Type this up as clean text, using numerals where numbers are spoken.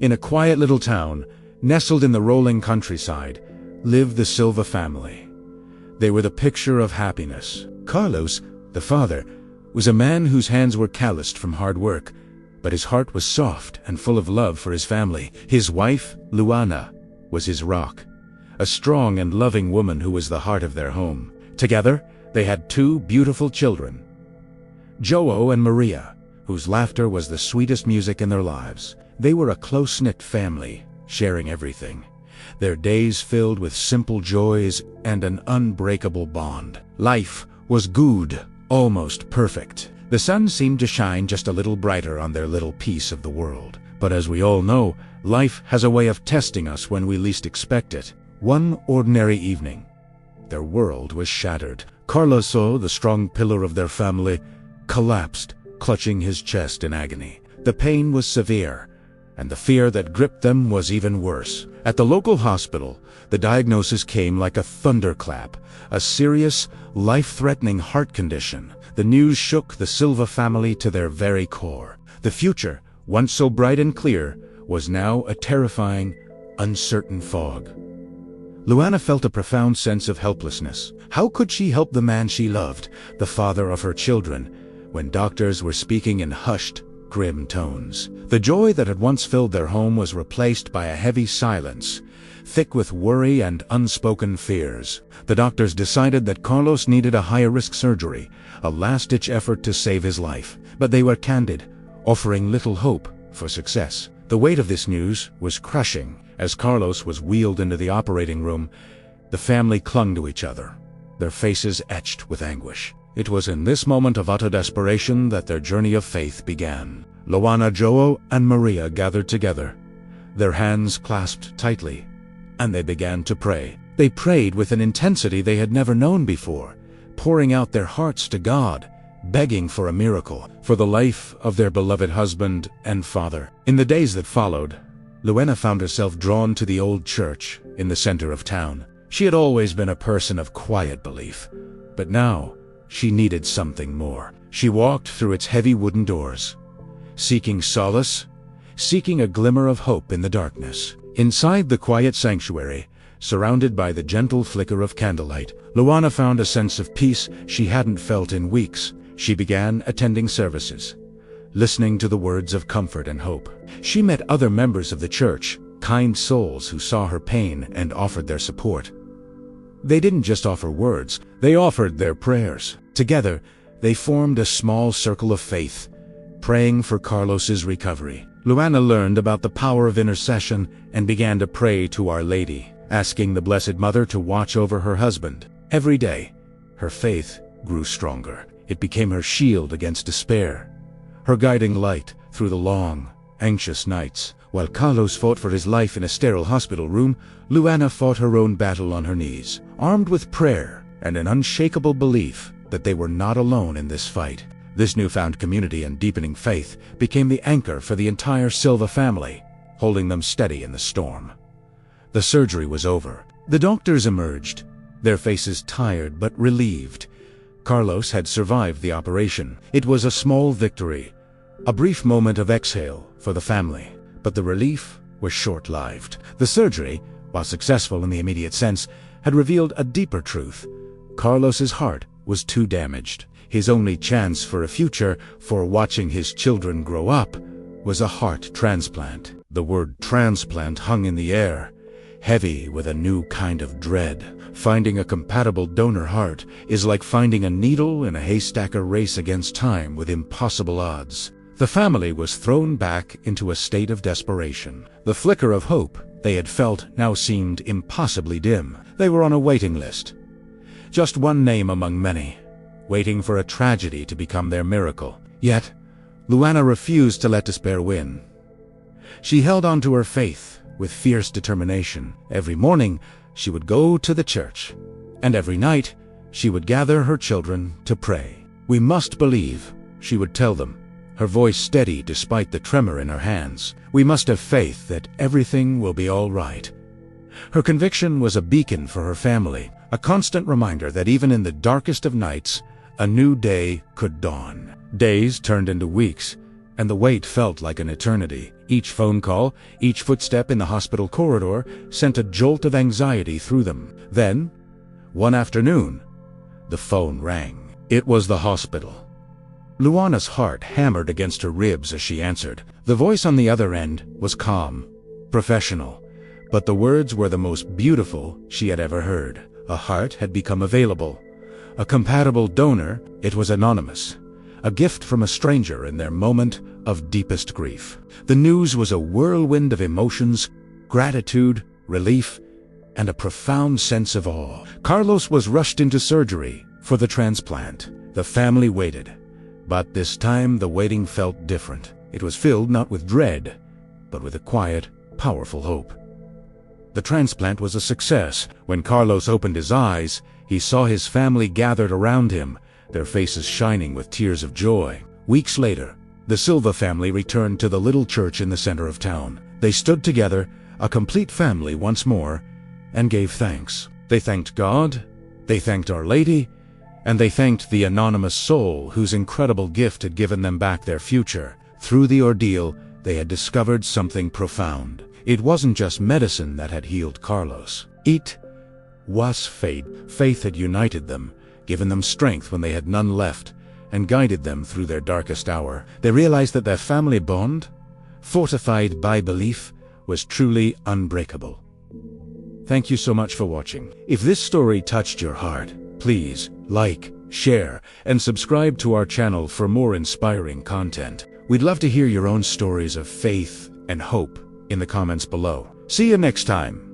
In a quiet little town, nestled in the rolling countryside, lived the Silva family. They were the picture of happiness. Carlos, the father, was a man whose hands were calloused from hard work, but his heart was soft and full of love for his family. His wife, Luana, was his rock, a strong and loving woman who was the heart of their home. Together, they had two beautiful children, João and Maria, whose laughter was the sweetest music in their lives. They were a close-knit family, sharing everything, their days filled with simple joys and an unbreakable bond. Life was good, almost perfect. The sun seemed to shine just a little brighter on their little piece of the world. But as we all know, life has a way of testing us when we least expect it. One ordinary evening, their world was shattered. Carlos, the strong pillar of their family, collapsed, clutching his chest in agony. The pain was severe, and the fear that gripped them was even worse. At the local hospital, the diagnosis came like a thunderclap, a serious, life-threatening heart condition. The news shook the Silva family to their very core. The future, once so bright and clear, was now a terrifying, uncertain fog. Luana felt a profound sense of helplessness. How could she help the man she loved, the father of her children, when doctors were speaking in hushed, grim tones? The joy that had once filled their home was replaced by a heavy silence, thick with worry and unspoken fears. The doctors decided that Carlos needed a higher-risk surgery, a last-ditch effort to save his life. But they were candid, offering little hope for success. The weight of this news was crushing. As Carlos was wheeled into the operating room, the family clung to each other, their faces etched with anguish. It was in this moment of utter desperation that their journey of faith began. Luana, João, and Maria gathered together, their hands clasped tightly, and they began to pray. They prayed with an intensity they had never known before, pouring out their hearts to God, begging for a miracle, for the life of their beloved husband and father. In the days that followed, Luana found herself drawn to the old church in the center of town. She had always been a person of quiet belief, but now she needed something more. She walked through its heavy wooden doors, seeking solace, seeking a glimmer of hope in the darkness. Inside the quiet sanctuary, surrounded by the gentle flicker of candlelight, Luana found a sense of peace she hadn't felt in weeks. She began attending services, listening to the words of comfort and hope. She met other members of the church, kind souls who saw her pain and offered their support. They didn't just offer words, they offered their prayers. Together, they formed a small circle of faith, praying for Carlos's recovery. Luana learned about the power of intercession and began to pray to Our Lady, asking the Blessed Mother to watch over her husband. Every day, her faith grew stronger. It became her shield against despair, her guiding light through the long, anxious nights. While Carlos fought for his life in a sterile hospital room, Luana fought her own battle on her knees, armed with prayer and an unshakable belief that they were not alone in this fight. This newfound community and deepening faith became the anchor for the entire Silva family, holding them steady in the storm. The surgery was over. The doctors emerged, their faces tired but relieved. Carlos had survived the operation. It was a small victory, a brief moment of exhale for the family. But the relief was short-lived. The surgery, while successful in the immediate sense, had revealed a deeper truth. Carlos's heart was too damaged. His only chance for a future, for watching his children grow up, was a heart transplant. The word transplant hung in the air, heavy with a new kind of dread. Finding a compatible donor heart is like finding a needle in a haystack, a race against time with impossible odds. The family was thrown back into a state of desperation. The flicker of hope they had felt now seemed impossibly dim. They were on a waiting list, just one name among many, waiting for a tragedy to become their miracle. Yet, Luana refused to let despair win. She held on to her faith with fierce determination. Every morning, she would go to the church, and every night, she would gather her children to pray. "We must believe," she would tell them, her voice steady despite the tremor in her hands. "We must have faith that everything will be all right." Her conviction was a beacon for her family, a constant reminder that even in the darkest of nights, a new day could dawn. Days turned into weeks, and the wait felt like an eternity. Each phone call, each footstep in the hospital corridor sent a jolt of anxiety through them. Then, one afternoon, the phone rang. It was the hospital. Luana's heart hammered against her ribs as she answered. The voice on the other end was calm, professional, but the words were the most beautiful she had ever heard. A heart had become available. A compatible donor. It was anonymous. A gift from a stranger in their moment of deepest grief. The news was a whirlwind of emotions, gratitude, relief, and a profound sense of awe. Carlos was rushed into surgery for the transplant. The family waited, but this time the waiting felt different. It was filled not with dread, but with a quiet, powerful hope. The transplant was a success. When Carlos opened his eyes, he saw his family gathered around him, their faces shining with tears of joy. Weeks later, the Silva family returned to the little church in the center of town. They stood together, a complete family once more, and gave thanks. They thanked God, they thanked Our Lady, and they thanked the anonymous soul whose incredible gift had given them back their future. Through the ordeal, they had discovered something profound. It wasn't just medicine that had healed Carlos. It was faith. Faith had united them, given them strength when they had none left, and guided them through their darkest hour. They realized that their family bond, fortified by belief, was truly unbreakable. Thank you so much for watching. If this story touched your heart, please like, share, and subscribe to our channel for more inspiring content. We'd love to hear your own stories of faith and hope in the comments below. See you next time.